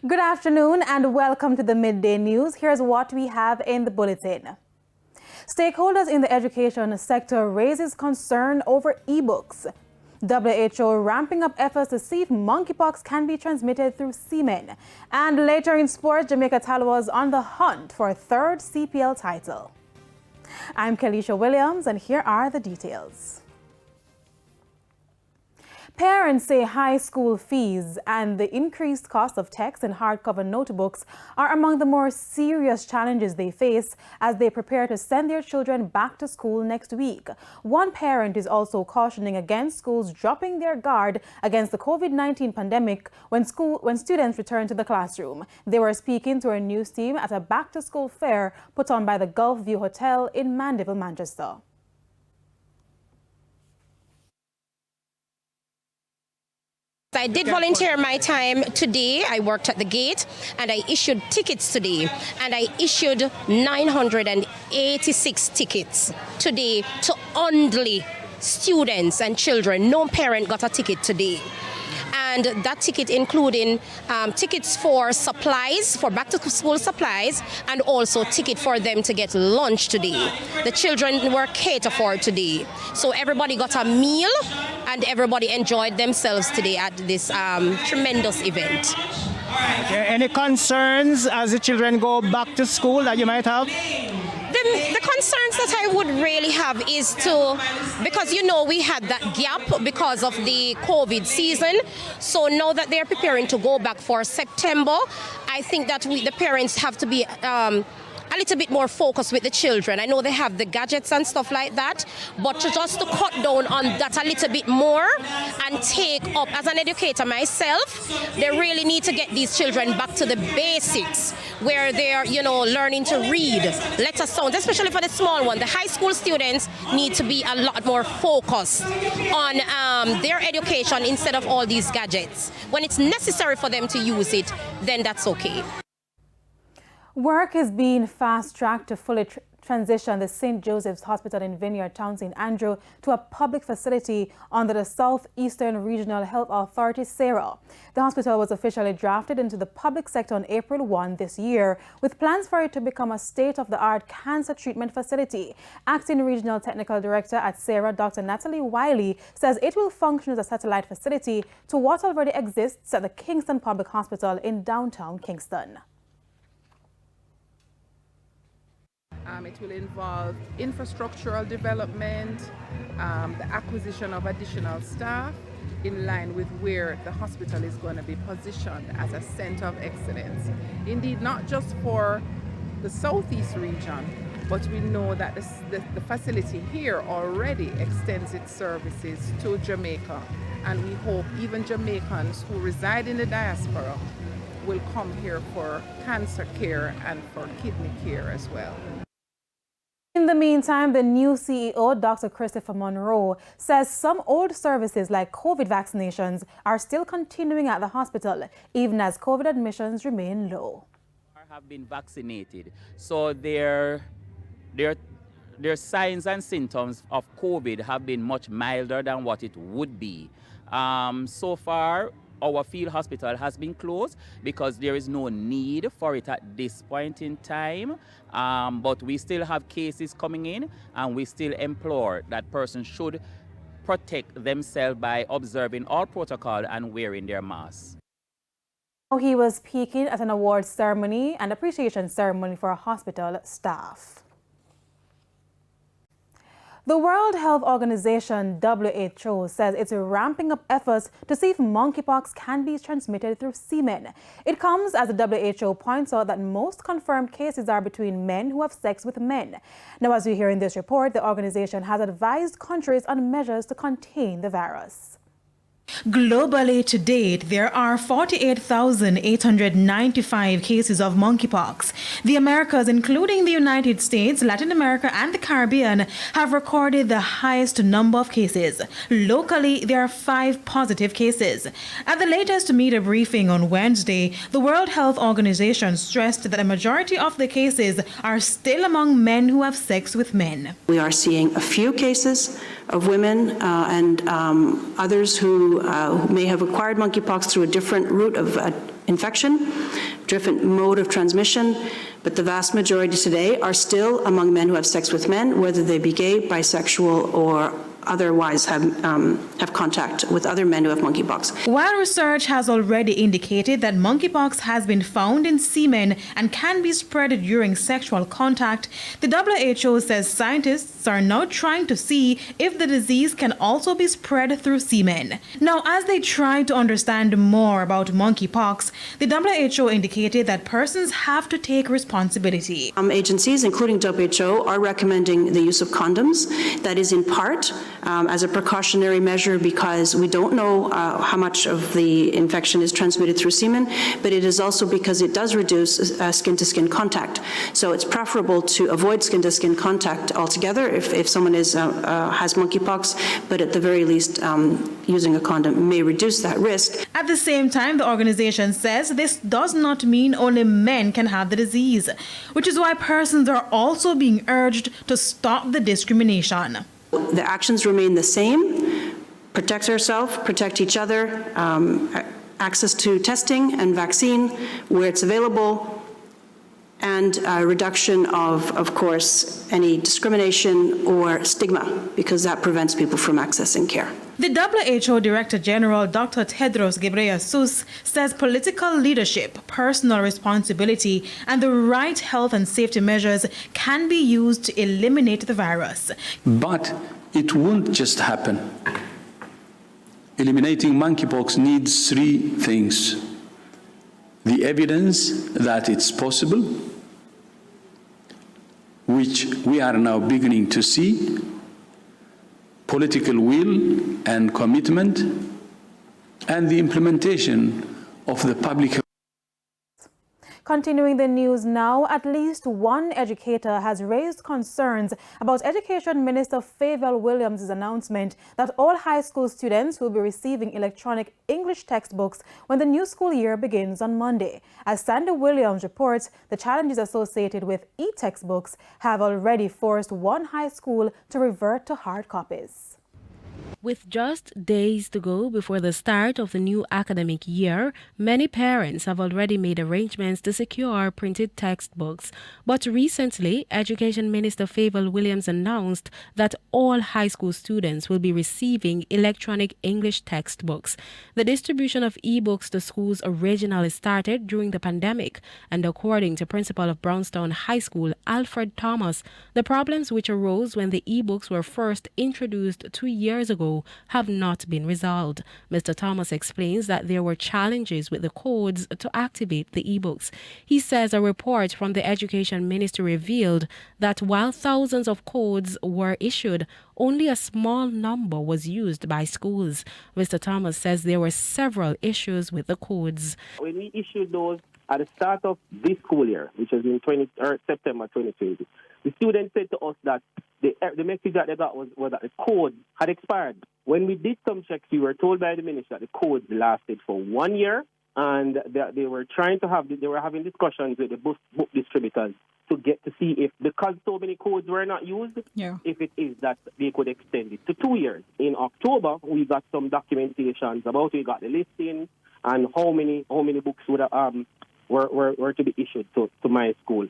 Good afternoon and welcome to the Midday News. Here's what we have in the bulletin. Stakeholders in the education sector raises concern over e-books. WHO ramping up efforts to see if monkeypox can be transmitted through semen. And later in sports, Jamaica was on the hunt for a third CPL title. I'm Kelisha Williams and here are the details. Parents say high school fees and the increased cost of text and hardcover notebooks are among the more serious challenges they face as they prepare to send their children back to school next week. One parent is also cautioning against schools dropping their guard against the COVID-19 pandemic when students return to the classroom. They were speaking to our news team at a back-to-school fair put on by the Gulf View Hotel in Mandeville, Manchester. I did volunteer my time today. I worked at the gate and I issued tickets today. And I issued 986 tickets today to only students and children. No parent got a ticket today. And that ticket including tickets for supplies, for back-to-school supplies, and also ticket for them to get lunch today. The children were catered for today. So everybody got a meal and everybody enjoyed themselves today at this tremendous event. Okay. Any concerns as the children go back to school that you might have? The concerns that I would really have is because we had that gap because of the COVID season. So now that they're preparing to go back for September, I think that the parents have to be a little bit more focused with the children. I know they have the gadgets and stuff like that, but just to cut down on that a little bit more and take up, as an educator myself, they really need to get these children back to the basics where they're, learning to read, letter sounds, especially for the small one. The high school students need to be a lot more focused on their education instead of all these gadgets. When it's necessary for them to use it, then that's okay. Work is being fast-tracked to fully transition the St. Joseph's Hospital in Vineyard Town, St. Andrew, to a public facility under the Southeastern Regional Health Authority, SARA. The hospital was officially drafted into the public sector on April 1 this year, with plans for it to become a state-of-the-art cancer treatment facility. Acting Regional Technical Director at SARA, Dr. Natalie Wiley, says it will function as a satellite facility to what already exists at the Kingston Public Hospital in downtown Kingston. It will involve infrastructural development, the acquisition of additional staff in line with where the hospital is going to be positioned as a center of excellence. Indeed, not just for the Southeast region, but we know that the facility here already extends its services to Jamaica. And we hope even Jamaicans who reside in the diaspora will come here for cancer care and for kidney care as well. In the meantime, the new CEO, Dr. Christopher Monroe, says some old services like COVID vaccinations are still continuing at the hospital, even as COVID admissions remain low. Have been vaccinated, so their signs and symptoms of COVID have been much milder than what it would be. So far, our field hospital has been closed because there is no need for it at this point in time. But we still have cases coming in, and we still implore that persons should protect themselves by observing all protocol and wearing their masks. He was speaking at an awards ceremony and appreciation ceremony for hospital staff. The World Health Organization, WHO, says it's ramping up efforts to see if monkeypox can be transmitted through semen. It comes as the WHO points out that most confirmed cases are between men who have sex with men. Now, as we hear in this report, the organization has advised countries on measures to contain the virus. Globally to date, there are 48,895 cases of monkeypox. The Americas, including the United States, Latin America, and the Caribbean, have recorded the highest number of cases. Locally, there are 5 positive cases. At the latest media briefing on Wednesday, the World Health Organization stressed that a majority of the cases are still among men who have sex with men. We are seeing a few cases of women and others who may have acquired monkeypox through a different route of infection, different mode of transmission, but the vast majority today are still among men who have sex with men, whether they be gay, bisexual, or otherwise have contact with other men who have monkeypox. While research has already indicated that monkeypox has been found in semen and can be spread during sexual contact, the WHO says scientists are now trying to see if the disease can also be spread through semen. Now, as they try to understand more about monkeypox, the WHO indicated that persons have to take responsibility. Agencies, including WHO, are recommending the use of condoms. That is in part as a precautionary measure because we don't know how much of the infection is transmitted through semen, but it is also because it does reduce skin-to-skin contact. So it's preferable to avoid skin-to-skin contact altogether if someone has monkeypox, but at the very least, using a condom may reduce that risk. At the same time, the organization says this does not mean only men can have the disease, which is why persons are also being urged to stop the discrimination. The actions remain the same: protect ourselves, protect each other, access to testing and vaccine where it's available, and reduction of course, any discrimination or stigma, because that prevents people from accessing care. The WHO Director General, Dr. Tedros Ghebreyesus, says political leadership, personal responsibility, and the right health and safety measures can be used to eliminate the virus. But it won't just happen. Eliminating monkeypox needs three things: the evidence that it's possible, which we are now beginning to see, political will and commitment, and the implementation of the public health. Continuing the news now, at least one educator has raised concerns about Education Minister Favour Williams' announcement that all high school students will be receiving electronic English textbooks when the new school year begins on Monday. As Sandy Williams reports, the challenges associated with e-textbooks have already forced one high school to revert to hard copies. With just days to go before the start of the new academic year, many parents have already made arrangements to secure printed textbooks. But recently, Education Minister Favour Williams announced that all high school students will be receiving electronic English textbooks. The distribution of e-books to schools originally started during the pandemic, and according to Principal of Brownstown High School, Alfred Thomas, the problems which arose when the e-books were first introduced 2 years ago have not been resolved. Mr. Thomas explains that there were challenges with the codes to activate the e-books. He says a report from the Education Ministry revealed that while thousands of codes were issued, only a small number was used by schools. Mr. Thomas says there were several issues with the codes. When we issued those at the start of this school year, which was in September 2020, the students said to us that the message that they got was that the code had expired. When we did some checks, we were told by the minister that the codes lasted for 1 year, and that they were having discussions with the book distributors to get to see if, because so many codes were not used, if it is that they could extend it to 2 years. In October, we got some documentations about it. We got the listing and how many books would were to be issued to my school.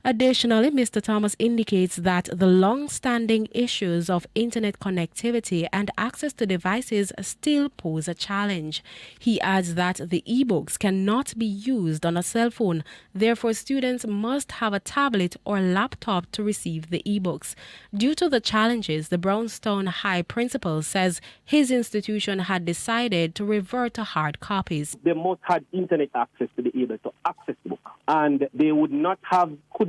Additionally, Mr. Thomas indicates that the long-standing issues of internet connectivity and access to devices still pose a challenge. He adds that the e-books cannot be used on a cell phone. Therefore, students must have a tablet or laptop to receive the e-books. Due to the challenges, the Brownstown High principal says his institution had decided to revert to hard copies. They must have internet access to be able to access the book, and they could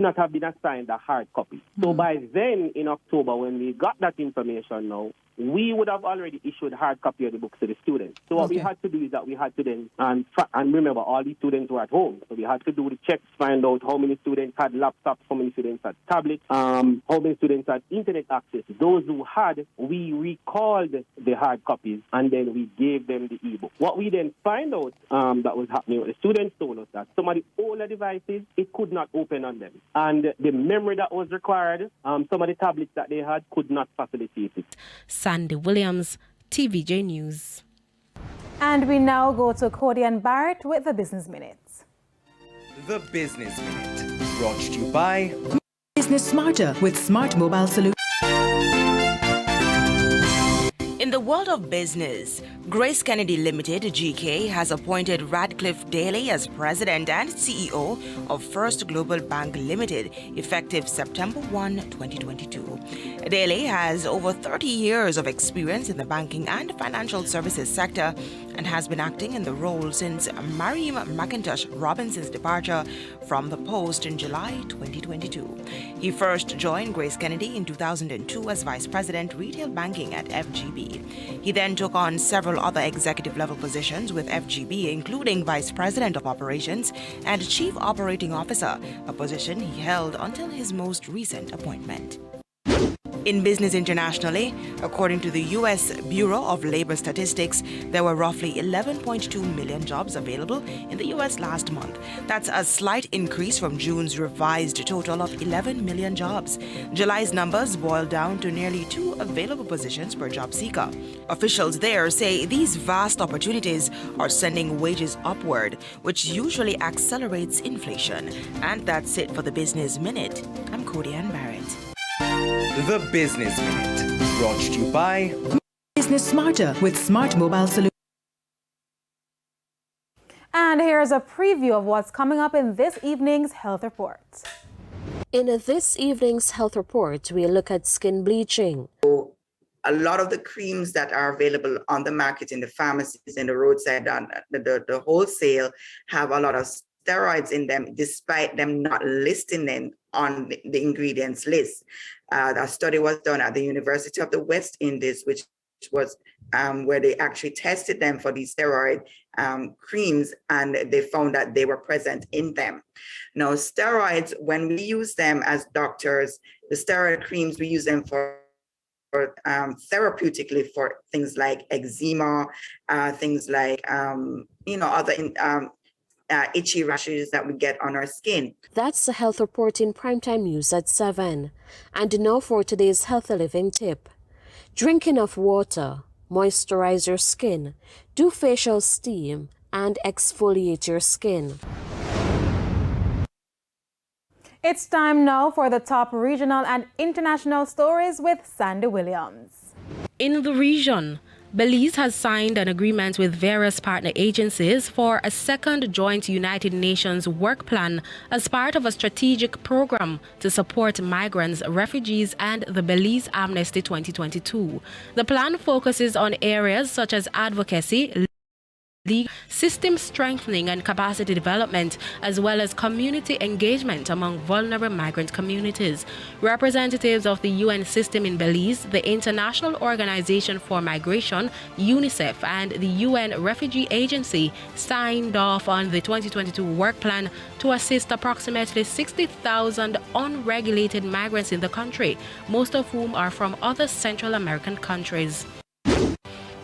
not have been assigned a hard copy. So by then, in October, when we got that information now, we would have already issued hard copy of the books to the students. So what we had to do is that we had to then, and remember, all these students were at home. So we had to do the checks, find out how many students had laptops, how many students had tablets, how many students had internet access. Those who had, we recalled the hard copies, and then we gave them the e-book. What we then find out that was happening, the students told us that some of the older devices, it could not open on them. And the memory that was required, some of the tablets that they had could not facilitate it. Sandy Williams, TVJ News. And we now go to Cody and Barrett with the Business Minutes. The Business Minute, brought to you by Business Smarter with Smart Mobile Solutions. In the world of business, Grace Kennedy Limited, GK, has appointed Radcliffe Daly as President and CEO of First Global Bank Limited, effective September 1, 2022. Daly has over 30 years of experience in the banking and financial services sector and has been acting in the role since Mariam McIntosh Robinson's departure from the post in July 2022. He first joined Grace Kennedy in 2002 as Vice President Retail Banking at FGB. He then took on several other executive-level positions with FGB, including Vice President of Operations and Chief Operating Officer, a position he held until his most recent appointment. In business internationally, according to the U.S. Bureau of Labor Statistics, there were roughly 11.2 million jobs available in the U.S. last month. That's a slight increase from June's revised total of 11 million jobs. July's numbers boil down to nearly 2 available positions per job seeker. Officials there say these vast opportunities are sending wages upward, which usually accelerates inflation. And that's it for the Business Minute. I'm Cody Ann Barrett. The Business Minute, brought to you by Business Smarter with Smart Mobile Solutions. And here's a preview of what's coming up in this evening's Health Report. In this evening's Health Report, we look at skin bleaching. A lot of the creams that are available on the market in the pharmacies and the roadside and the wholesale have a lot of steroids in them, despite them not listing them on the ingredients list. A study was done at the University of the West Indies, which was where they actually tested them for these steroid creams, and they found that they were present in them. Now, steroids, when we use them as doctors, the steroid creams, we use them for therapeutically for things like eczema, things like, other itchy rashes that we get on our skin. That's the Health Report in Primetime News at 7. And now for today's Healthy Living tip. Drink enough water, moisturize your skin, do facial steam, and exfoliate your skin. It's time now for the top regional and international stories with Sandy Williams. In the region, Belize has signed an agreement with various partner agencies for a second joint United Nations work plan as part of a strategic program to support migrants, refugees, and the Belize Amnesty 2022. The plan focuses on areas such as advocacy, system strengthening and capacity development, as well as community engagement among vulnerable migrant communities. Representatives of the UN system in Belize, the International Organization for Migration, UNICEF, and the UN Refugee Agency signed off on the 2022 work plan to assist approximately 60,000 unregulated migrants in the country, most of whom are from other Central American countries.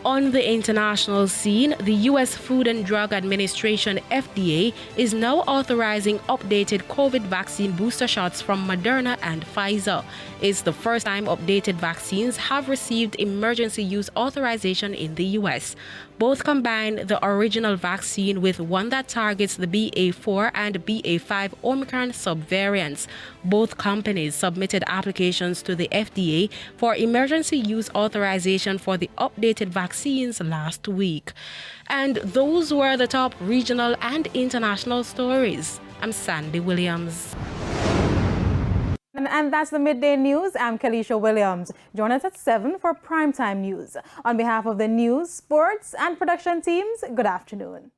On the international scene, the U.S. Food and Drug Administration, FDA, is now authorizing updated COVID vaccine booster shots from Moderna and Pfizer. It's the first time updated vaccines have received emergency use authorization in the U.S. Both combine the original vaccine with one that targets the BA4 and BA5 Omicron subvariants. Both companies submitted applications to the FDA for emergency use authorization for the updated vaccines last week. And those were the top regional and international stories. I'm Sandy Williams. And that's the Midday News. I'm Kalisha Williams. Join us at 7 for Primetime News. On behalf of the news, sports, and production teams, good afternoon.